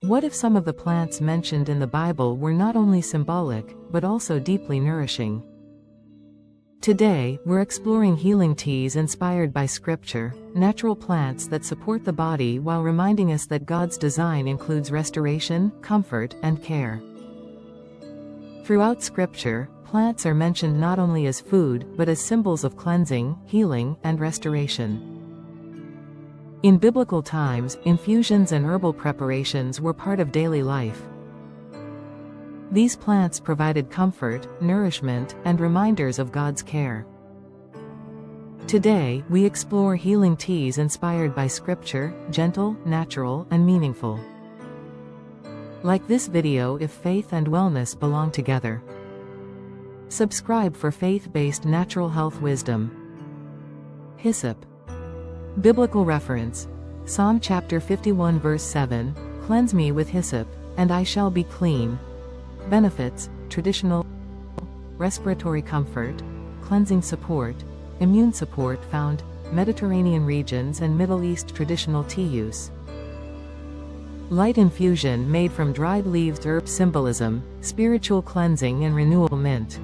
What if some of the plants mentioned in the Bible were not only symbolic, but also deeply nourishing? Today, we're exploring healing teas inspired by Scripture, natural plants that support the body while reminding us that God's design includes restoration, comfort, and care. Throughout Scripture, plants are mentioned not only as food, but as symbols of cleansing, healing, and restoration. In biblical times, infusions and herbal preparations were part of daily life. These plants provided comfort, nourishment, and reminders of God's care. Today, we explore healing teas inspired by Scripture, gentle, natural, and meaningful. Like this video if faith and wellness belong together. Subscribe for faith-based natural health wisdom. Hyssop. Biblical reference. Psalm chapter 51 verse 7, "Cleanse me with hyssop, and I shall be clean." Benefits: traditional, respiratory comfort, cleansing support, immune support found, Mediterranean regions and Middle East traditional tea use. Light infusion made from dried leaves herb symbolism, spiritual cleansing and renewal mint.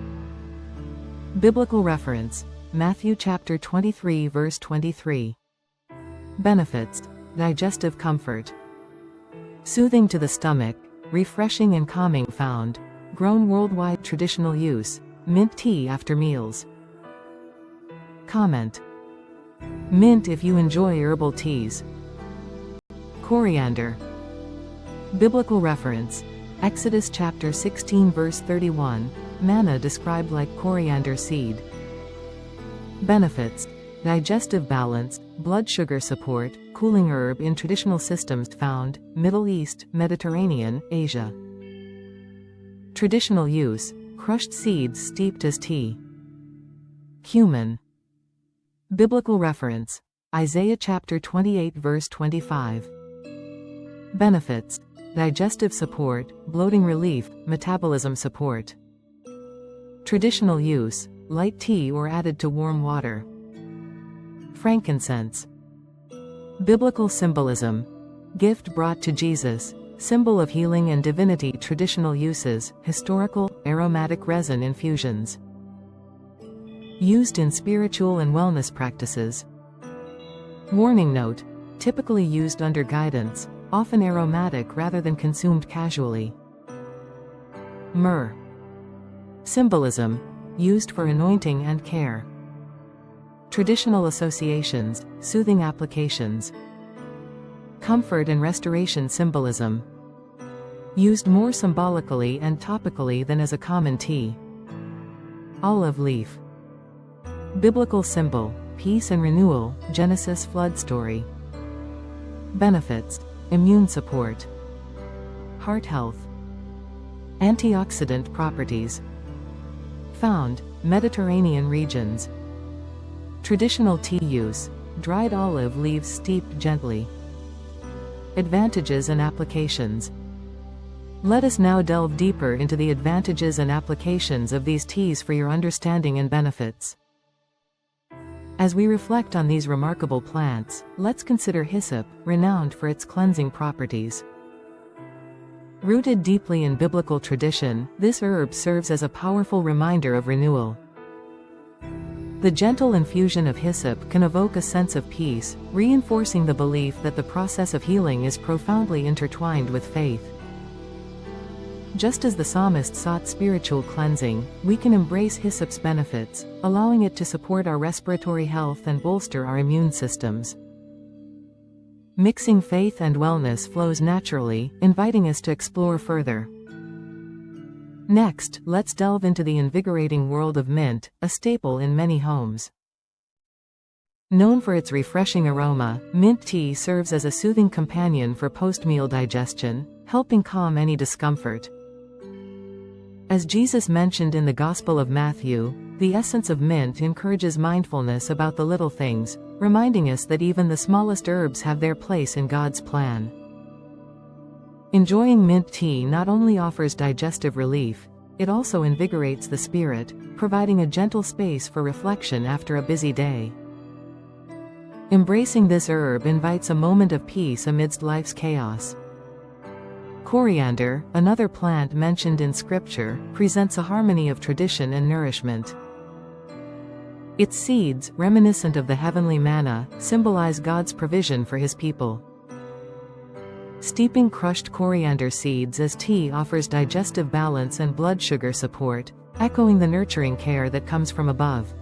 Biblical reference. Matthew chapter 23 verse 23. Benefits: digestive comfort, soothing to the stomach, refreshing and calming found, grown worldwide traditional use, mint tea after meals. Comment. Mint if you enjoy herbal teas. Coriander. Biblical reference. Exodus chapter 16 verse 31, manna described like coriander seed. Benefits: digestive balance, blood sugar support, cooling herb in traditional systems found, Middle East, Mediterranean, Asia. Traditional use, crushed seeds steeped as tea. Cumin. Biblical reference. Isaiah chapter 28 verse 25. Benefits: digestive support, bloating relief, metabolism support. Traditional use, light tea or added to warm water. Frankincense. Biblical symbolism. Gift brought to Jesus, symbol of healing and divinity. Traditional uses, historical, aromatic resin infusions. Used in spiritual and wellness practices. Warning note. Typically used under guidance, often aromatic rather than consumed casually. Myrrh. Symbolism. Used for anointing and care. Traditional associations, soothing applications. Comfort and restoration symbolism. Used more symbolically and topically than as a common tea. Olive leaf. Biblical symbol, peace and renewal, Genesis flood story. Benefits: immune support, heart health, antioxidant properties. Found, Mediterranean regions. Traditional tea use, dried olive leaves steeped gently. Advantages and applications. Let us now delve deeper into the advantages and applications of these teas for your understanding and benefits. As we reflect on these remarkable plants, let's consider hyssop, renowned for its cleansing properties. Rooted deeply in biblical tradition, this herb serves as a powerful reminder of renewal. The gentle infusion of hyssop can evoke a sense of peace, reinforcing the belief that the process of healing is profoundly intertwined with faith. Just as the psalmist sought spiritual cleansing, we can embrace hyssop's benefits, allowing it to support our respiratory health and bolster our immune systems. Mixing faith and wellness flows naturally, inviting us to explore further. Next, let's delve into the invigorating world of mint, a staple in many homes. Known for its refreshing aroma, mint tea serves as a soothing companion for post-meal digestion, helping calm any discomfort. As Jesus mentioned in the Gospel of Matthew, the essence of mint encourages mindfulness about the little things, reminding us that even the smallest herbs have their place in God's plan. Enjoying mint tea not only offers digestive relief, it also invigorates the spirit, providing a gentle space for reflection after a busy day. Embracing this herb invites a moment of peace amidst life's chaos. Coriander, another plant mentioned in scripture, presents a harmony of tradition and nourishment. Its seeds, reminiscent of the heavenly manna, symbolize God's provision for his people. Steeping crushed coriander seeds as tea offers digestive balance and blood sugar support, echoing the nurturing care that comes from above.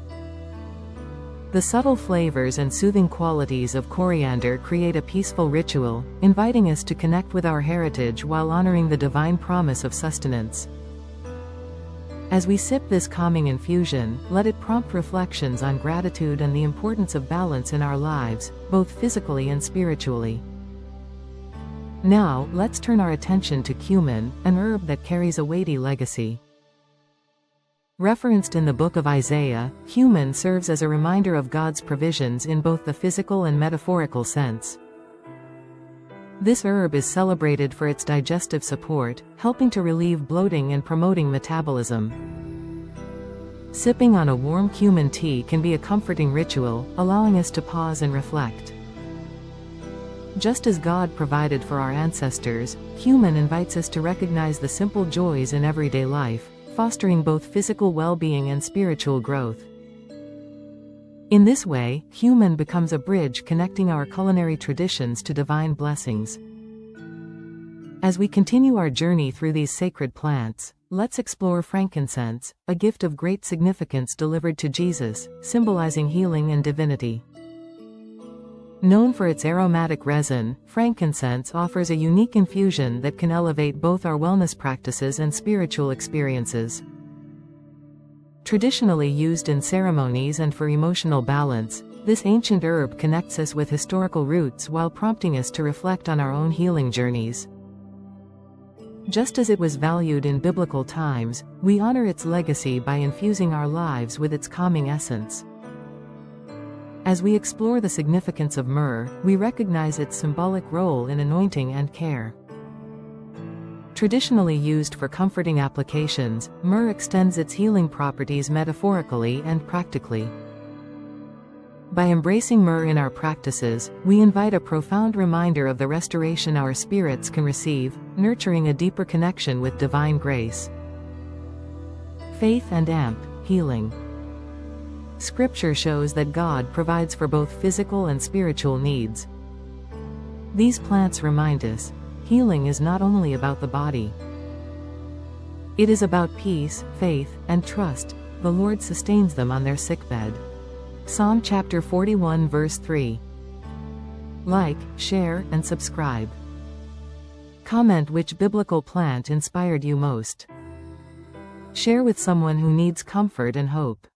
The subtle flavors and soothing qualities of coriander create a peaceful ritual, inviting us to connect with our heritage while honoring the divine promise of sustenance. As we sip this calming infusion, let it prompt reflections on gratitude and the importance of balance in our lives, both physically and spiritually. Now, let's turn our attention to cumin, an herb that carries a weighty legacy. Referenced in the book of Isaiah, cumin serves as a reminder of God's provisions in both the physical and metaphorical sense. This herb is celebrated for its digestive support, helping to relieve bloating and promoting metabolism. Sipping on a warm cumin tea can be a comforting ritual, allowing us to pause and reflect. Just as God provided for our ancestors, cumin invites us to recognize the simple joys in everyday life, fostering both physical well-being and spiritual growth. In this way, cumin becomes a bridge connecting our culinary traditions to divine blessings. As we continue our journey through these sacred plants, let's explore frankincense, a gift of great significance delivered to Jesus, symbolizing healing and divinity. Known for its aromatic resin, frankincense offers a unique infusion that can elevate both our wellness practices and spiritual experiences. Traditionally used in ceremonies and for emotional balance, this ancient herb connects us with historical roots while prompting us to reflect on our own healing journeys. Just as it was valued in biblical times, we honor its legacy by infusing our lives with its calming essence. As we explore the significance of myrrh, we recognize its symbolic role in anointing and care. Traditionally used for comforting applications, myrrh extends its healing properties metaphorically and practically. By embracing myrrh in our practices, we invite a profound reminder of the restoration our spirits can receive, nurturing a deeper connection with divine grace. Faith and healing. Scripture shows that God provides for both physical and spiritual needs. These plants remind us, healing is not only about the body. It is about peace, faith, and trust. The Lord sustains them on their sickbed. Psalm chapter 41 verse 3. Like, share, and subscribe. Comment which biblical plant inspired you most. Share with someone who needs comfort and hope.